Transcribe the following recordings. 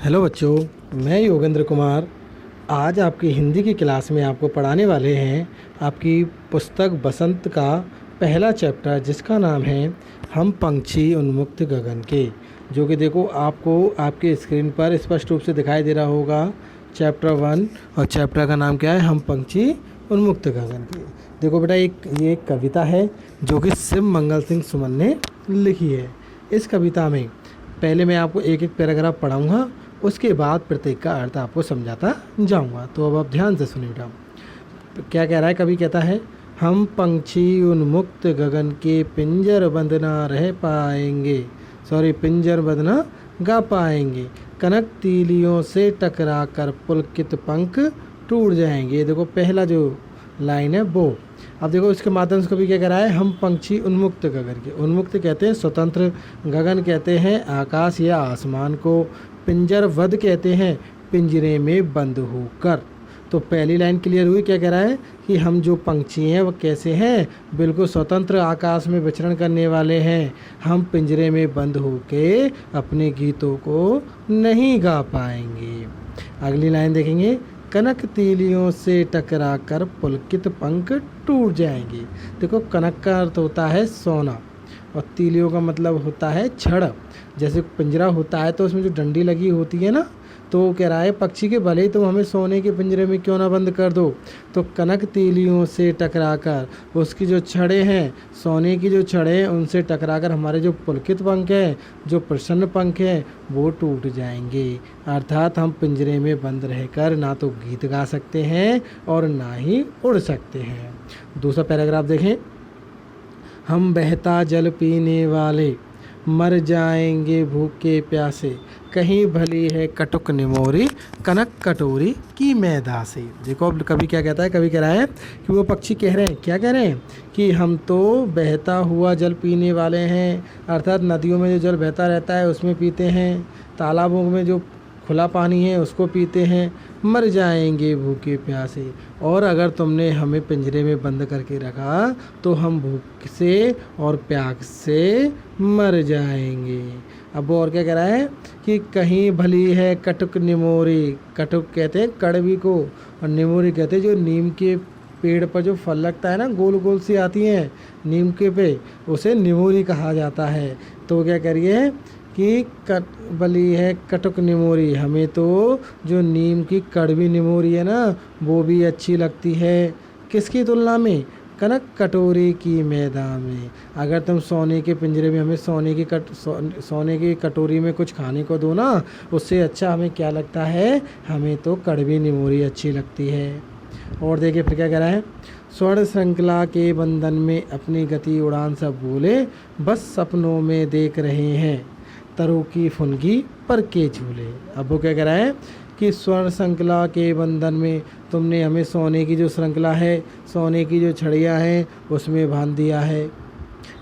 Hello बच्चों, मैं योगेंद्र कुमार आज आपकी हिंदी की क्लास में आपको पढ़ाने वाले हैं आपकी पुस्तक बसंत का पहला चैप्टर, जिसका नाम है हम पंछी उन्मुक्त गगन के, जो कि देखो आपको आपके स्क्रीन पर स्पष्ट रूप से दिखाई दे रहा होगा। चैप्टर 1 और चैप्टर का नाम क्या है? हम पंछी उन्मुक्त गगन के। देखो बेटा, ये एक कविता है जो कि शिव मंगल सिंह सुमन ने लिखी है। इस कविता में पहले मैं आपको एक एक पैराग्राफ पढ़ाऊँगा, उसके बाद प्रत्येक का अर्थ आपको समझाता जाऊंगा। तो अब आप ध्यान से सुनिए बेटा, क्या कह रहा है? कवि कहता है, हम पंछी उन्मुक्त गगन के पिंजर बंद ना रह पाएंगे, पिंजर बंद ना गा पाएंगे, कनक तीलियों से टकरा कर पुलकित पंख टूट जाएंगे। देखो पहला जो लाइन है वो। अब देखो इसके माध्यम से कभी क्या कह रहा है? हम पंछी उन्मुक्त गगन के। उन्मुक्त कहते हैं स्वतंत्र, गगन कहते हैं आकाश या आसमान को, पिंजर वध कहते हैं पिंजरे में बंद होकर। तो पहली लाइन क्लियर हुई। क्या कह रहा है कि हम जो पंछी हैं वो कैसे हैं? बिल्कुल स्वतंत्र आकाश में विचरण करने वाले हैं। हम पिंजरे में बंद होके अपने गीतों को नहीं गा पाएंगे। अगली लाइन देखेंगे, कनक तीलियों से टकरा कर पुलकित पंख टूट जाएंगे। देखो कनक का अर्थ होता है सोना और तीलियों का मतलब होता है छड़। जैसे पिंजरा होता है तो उसमें जो डंडी लगी होती है ना, तो वो कह रहा है पक्षी के भले ही तुम हमें सोने के पिंजरे में क्यों ना बंद कर दो, तो कनक तीलियों से टकराकर उसकी जो छड़ें हैं, सोने की जो छड़ें हैं, उनसे टकराकर हमारे जो पुलकित पंख हैं, जो प्रसन्न पंख हैं, वो टूट जाएंगे। अर्थात हम पिंजरे में बंद रहकर ना तो गीत गा सकते हैं और ना ही उड़ सकते हैं। दूसरा पैराग्राफ देखें, हम बहता जल पीने वाले मर जाएंगे भूखे प्यासे, कहीं भली है कटुक निमोरी कनक कटोरी की मैदा से। देखो अब कवि क्या कहता है? कवि कह रहा है कि वो पक्षी कह रहे हैं, क्या कह रहे हैं कि हम तो बहता हुआ जल पीने वाले हैं, अर्थात नदियों में जो जल बहता रहता है उसमें पीते हैं, तालाबों में जो खुला पानी है उसको पीते हैं, मर जाएंगे भूखे प्यासे। और अगर तुमने हमें पिंजरे में बंद करके रखा तो हम भूख से और प्यास से मर जाएंगे। अब वो और क्या कह रहा है कि कहीं भली है कटुक निमोरी। कटुक कहते हैं कड़वी को, और निमोरी कहते हैं जो नीम के पेड़ पर जो फल लगता है ना, गोल गोल सी आती हैं नीम के पे, उसे निमोरी कहा जाता है। तो क्या कह रही है कि भली है कटुक निमोरी, हमें तो जो नीम की कड़वी निमोरी है ना वो भी अच्छी लगती है। किसकी तुलना में? कनक कटोरी की मैदा में। अगर तुम सोने के पिंजरे में हमें सोने की कटोरी में कुछ खाने को दो ना, उससे अच्छा हमें क्या लगता है? हमें तो कड़वी निमोरी अच्छी लगती है। और देखिए फिर क्या कह रहा है, स्वर्ण श्रृंखला के बंधन में अपनी गति उड़ान सब भूले, बस सपनों में देख रहे हैं तरू की फुनगी पर के झूले। अब वो क्या कह रहा है कि स्वर्ण श्रृंखला के बंधन में तुमने हमें सोने की जो श्रृंखला है, सोने की जो छड़ियाँ हैं उसमें बांध दिया है।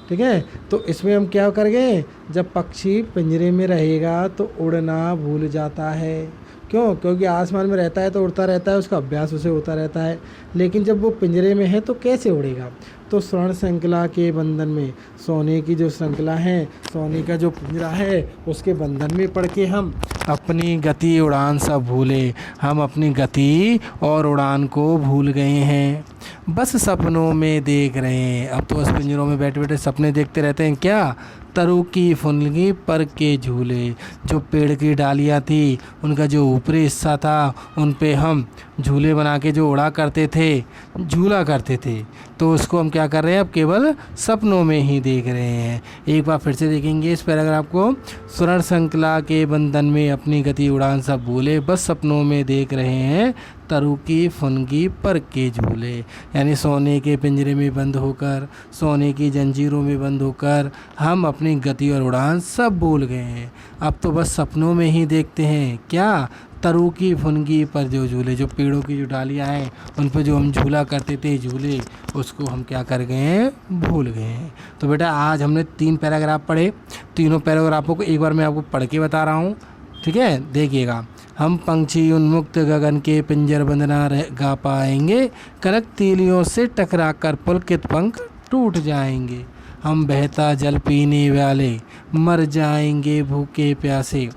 ठीक है, तो इसमें हम क्या कर गए? जब पक्षी पिंजरे में रहेगा तो उड़ना भूल जाता है। क्यों? क्योंकि आसमान में रहता है तो उड़ता रहता है, उसका अभ्यास उसे होता रहता है। लेकिन जब वो पिंजरे में है तो कैसे उड़ेगा? तो स्वर्ण श्रृंखला के बंधन में सोने की जो श्रृंखला है, सोने का जो पिंजरा है, उसके बंधन में पड़ के हम अपनी गति उड़ान सब भूले, हम अपनी गति और उड़ान को भूल गए हैं, बस सपनों में देख रहे हैं। अब तो बस पिंजरों में बैठे बैठे सपने देखते रहते हैं। क्या? तरु की फुनगी पर के झूले, जो पेड़ की डालियाँ थी उनका जो ऊपरी हिस्सा था उन पे हम झूले बना के जो उड़ा करते थे, झूला करते थे, तो उसको हम क्या कर रहे हैं? अब केवल सपनों में ही देख रहे हैं। एक बार फिर से देखेंगे इस पैराग्राफ को, स्वर्ण श्रृंखला के बंधन में अपनी गति उड़ान सब भूले, बस सपनों में देख रहे हैं तरु की फुनगी पर के झूले। यानी सोने के पिंजरे में बंद होकर, सोने की जंजीरों में बंद होकर हम अपनी गति और उड़ान सब भूल गए हैं। अब तो बस सपनों में ही देखते हैं। क्या? तरु की फुनगी पर जो झूले, जो पेड़ों की जो डालियाँ हैं उन पर जो हम झूला करते थे झूले, उसको हम क्या कर गए हैं? भूल गए हैं। तो बेटा आज हमने 3 पैराग्राफ पढ़े। तीनों पैराग्राफों को एक बार मैं आपको पढ़ के बता रहा हूँ, ठीक है? देखिएगा, हम पंछी उन्मुक्त गगन के पिंजर बंद ना गा पाएंगे, कनक तीलियों से टकरा कर पुलकित पंख टूट जाएंगे, हम बहता जल पीने वाले मर जाएंगे भूखे प्यासे,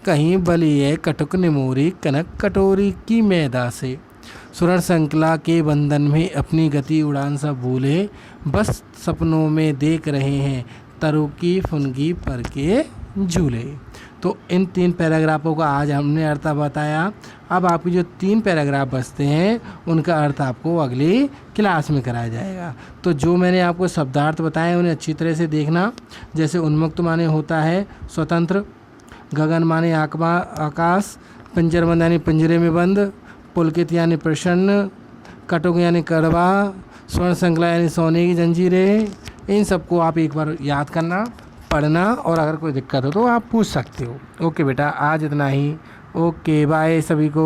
कहीं बलिए कटुक निमोरी कनक कटोरी की मैदा से। सुरण श्रृंखला के बंधन में अपनी गति उड़ान सब भूले, बस सपनों में देख रहे हैं तरु की फुनगी पर के झूले। तो इन 3 पैराग्राफों का आज हमने अर्थ बताया। अब आपकी जो 3 पैराग्राफ बचते हैं उनका अर्थ आपको अगली क्लास में कराया जाएगा। तो जो मैंने आपको शब्दार्थ बताए उन्हें अच्छी तरह से देखना। जैसे उन्मुक्त माने होता है स्वतंत्र, गगन माने आकाश, पंजरबंद यानी पिंजरे में बंद, पुलकित यानी प्रसन्न, कटुक यानी कड़वा, स्वर्ण श्रृंखला यानी सोने की जंजीरें। इन सबको आप एक बार याद करना, पढ़ना, और अगर कोई दिक्कत हो तो आप पूछ सकते हो। ओके बेटा, आज इतना ही। ओके बाय सभी को।